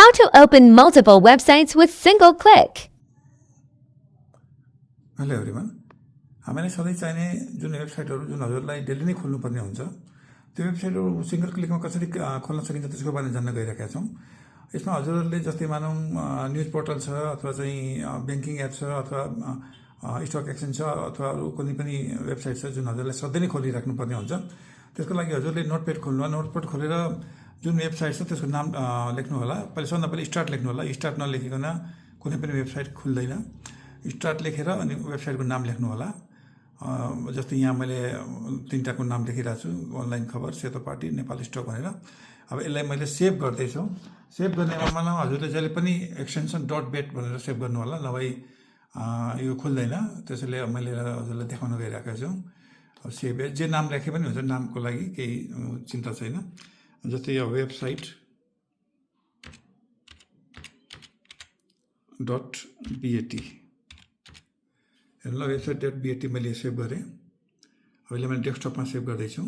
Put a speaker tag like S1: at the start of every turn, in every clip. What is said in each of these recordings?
S1: How to open multiple websites with single click.
S2: Hello everyone, हामीलाई सधैँ चाहिने जुन वेबसाइटहरू जुन हजुरलाई डेली नै खोल्नुपर्ने हुन्छ त्यो वेबसाइटहरू सिंगल क्लिकमा कसरी खोल्न सकिन्छ त्यसको बारेमा जान्न गइरहेका छौँ। यसमा हजुरहरूले जस्तै मानौँ न्युज पोर्टल छ अथवा चाहिँ ब्याङ्किङ एप छ अथवा स्टक एक्सचेन्ज छ अथवा अरू कुनै पनि वेबसाइट छ जुन हजुरलाई सधैँ नै खोलिराख्नुपर्ने हुन्छ। त्यसको लागि हजुरले नोटप्याड खोल्नु होला। नोटप्याड खोलेर जुन वेबसाइट छ त्यसको नाम लेख्नु होला। सबभन्दा पहिले स्टार्ट लेख्नु होला। स्टार्ट नलेखिकन कुनै पनि वेबसाइट खुल्दैन। स्टार्ट लेखेर अनि वेबसाइटको नाम लेख्नु होला। जस्तै यहाँ मैले तीनटाको नाम लेखिरहेको छु, अनलाइन खबर, सेतो पार्टी, नेपाल स्टक भनेर। अब यसलाई मैले सेभ गर्दैछु। सेभ गर्नेमा मानौँ हजुरले जहिले पनि एक्सटेन्सन .bet भनेर सेभ गर्नु होला, नभए यो खुल्दैन। त्यसैले मैले हजुरलाई देखाउन गइरहेको छु। सेभ जे नाम लेखे पनि हुन्छ, नामको लागि केही चिन्ता छैन। जस्तै यो वेबसाइट .bat ल वेबसाइट .bat मैले सेभ गरेँ। अहिले मैले डेस्कटपमा सेभ गर्दैछु।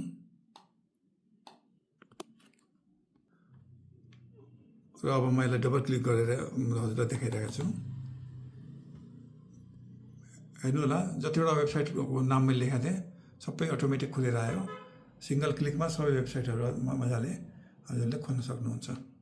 S2: र अब मैले डबल क्लिक गरेर हजुरलाई देखाइरहेको छु। हेर्नु होला, जतिवटा वेबसाइटको नाम मैले लेखाएको थिएँ सबै अटोमेटिक खुलेर आयो। सिंगल क्लिकमा सबै वेबसाइटहरू मजाले हजुरले खोल्न सक्नुहुन्छ।